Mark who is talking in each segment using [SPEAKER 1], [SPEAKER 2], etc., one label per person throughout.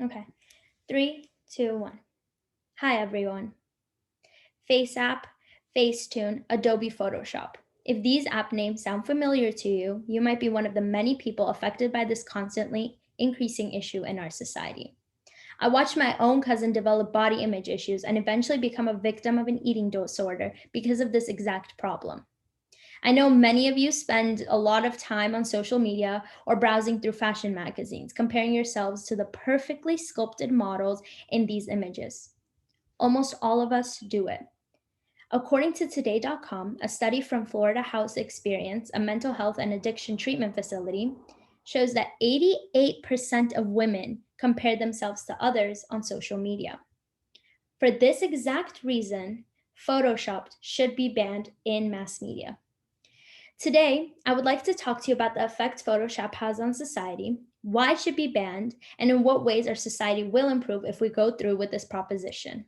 [SPEAKER 1] Okay. Three, two, one. Hi, everyone. FaceApp, Facetune, Adobe Photoshop. If these app names sound familiar to you, you might be one of the many people affected by this constantly increasing issue in our society. I watched my own cousin develop body image issues and eventually become a victim of an eating disorder because of this exact problem. I know many of you spend a lot of time on social media or browsing through fashion magazines, comparing yourselves to the perfectly sculpted models in these images. Almost all of us do it. According to Today.com, a study from Florida House Experience, a mental health and addiction treatment facility, shows that 88% of women compare themselves to others on social media. For this exact reason, Photoshop should be banned in mass media. Today, I would like to talk to you about the effect Photoshop has on society, why it should be banned, and in what ways our society will improve if we go through with this proposition.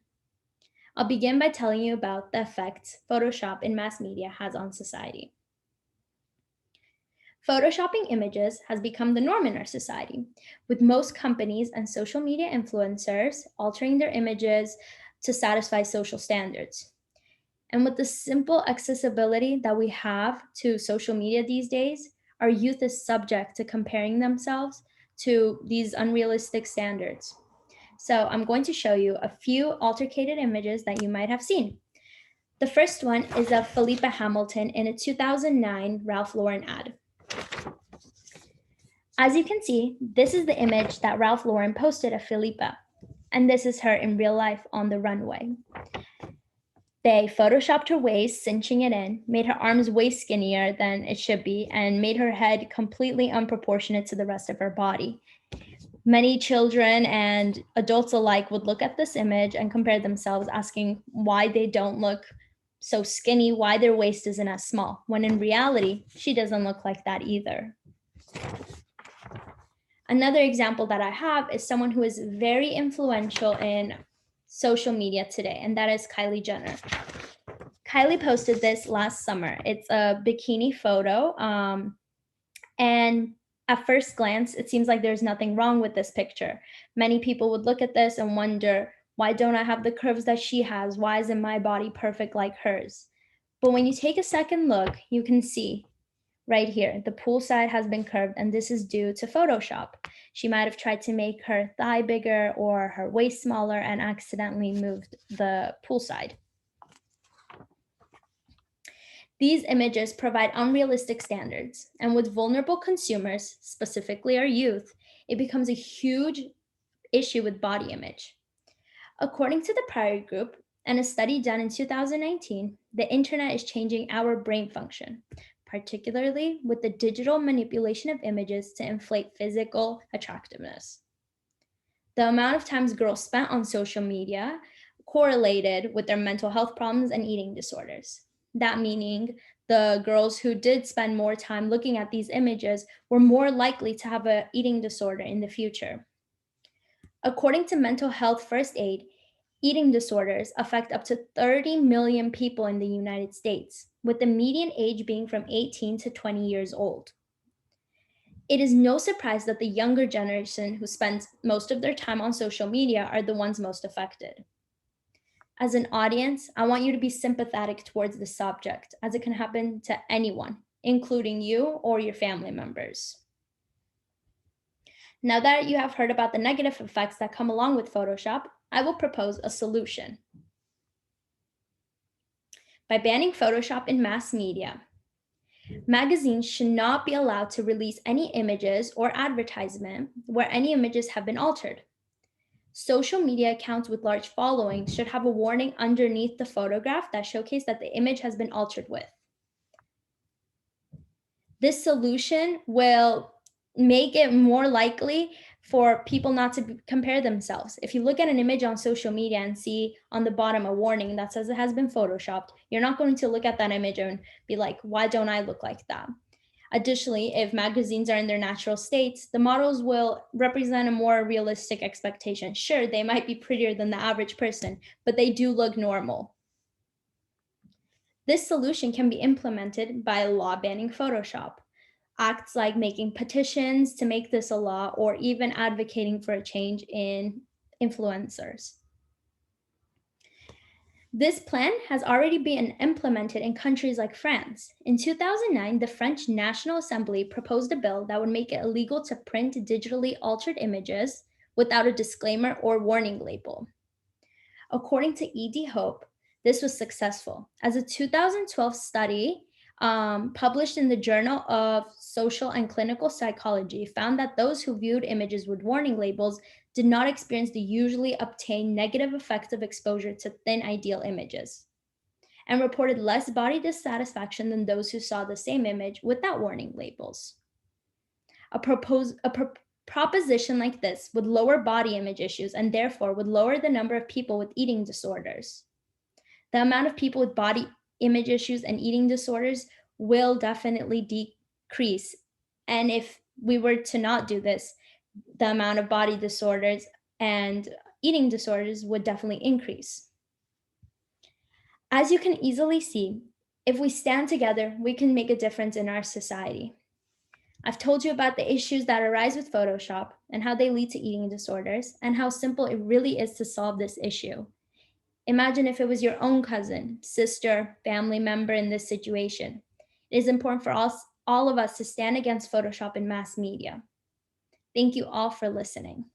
[SPEAKER 1] I'll begin by telling you about the effects Photoshop in mass media has on society. Photoshopping images has become the norm in our society, with most companies and social media influencers altering their images to satisfy social standards. And with the simple accessibility that we have to social media these days, our youth is subject to comparing themselves to these unrealistic standards. So I'm going to show you a few altercated images that you might have seen. The first one is of Philippa Hamilton in a 2009 Ralph Lauren ad. As you can see, this is the image that Ralph Lauren posted of Philippa, and this is her in real life on the runway. They photoshopped her waist, cinching it in, made her arms way skinnier than it should be, and made her head completely unproportionate to the rest of her body. Many children and adults alike would look at this image and compare themselves, asking why they don't look so skinny, why their waist isn't as small, when in reality, she doesn't look like that either. Another example that I have is someone who is very influential in social media today, and that is Kylie Jenner. Kylie posted this last summer. It's a bikini photo, and at first glance, it seems like there's nothing wrong with this picture. Many people would look at this and wonder, why don't I have the curves that she has? Why isn't my body perfect like hers? But when you take a second look, you can see right here, the pool side has been curved, and this is due to Photoshop. She might have tried to make her thigh bigger or her waist smaller and accidentally moved the pool side. These images provide unrealistic standards, and with vulnerable consumers, specifically our youth, it becomes a huge issue with body image. According to the Priory Group and a study done in 2019, the internet is changing our brain function, particularly with the digital manipulation of images to inflate physical attractiveness. The amount of times girls spent on social media correlated with their mental health problems and eating disorders. That meaning the girls who did spend more time looking at these images were more likely to have an eating disorder in the future. According to Mental Health First Aid, eating disorders affect up to 30 million people in the United States, with the median age being from 18 to 20 years old. It is no surprise that the younger generation who spends most of their time on social media are the ones most affected. As an audience, I want you to be sympathetic towards the subject, as it can happen to anyone, including you or your family members. Now that you have heard about the negative effects that come along with Photoshop, I will propose a solution. By banning Photoshop in mass media, magazines should not be allowed to release any images or advertisement where any images have been altered. Social media accounts with large followings should have a warning underneath the photograph that showcases that the image has been altered with. This solution will make it more likely for people not to compare themselves. If you look at an image on social media and see on the bottom a warning that says it has been photoshopped, you're not going to look at that image and be like, why don't I look like that? Additionally, if magazines are in their natural states, the models will represent a more realistic expectation. Sure, they might be prettier than the average person, but they do look normal. This solution can be implemented by law banning Photoshop. acts like making petitions to make this a law or even advocating for a change in influencers. This plan has already been implemented in countries like France. In 2009, the French National Assembly proposed a bill that would make it illegal to print digitally altered images without a disclaimer or warning label. According to ED Hope, this was successful, as a 2012 study published in the Journal of Social and Clinical Psychology found that those who viewed images with warning labels did not experience the usually obtained negative effects of exposure to thin ideal images and reported less body dissatisfaction than those who saw the same image without warning labels. Proposition like this would lower body image issues and therefore would lower the number of people with eating disorders. The amount of people with body image issues and eating disorders will definitely decrease. And if we were to not do this, the amount of body disorders and eating disorders would definitely increase. As you can easily see, if we stand together, we can make a difference in our society. I've told you about the issues that arise with Photoshop and how they lead to eating disorders and how simple it really is to solve this issue. Imagine if it was your own cousin, sister, family member in this situation. It is important for all of us to stand against Photoshop in mass media. Thank you all for listening.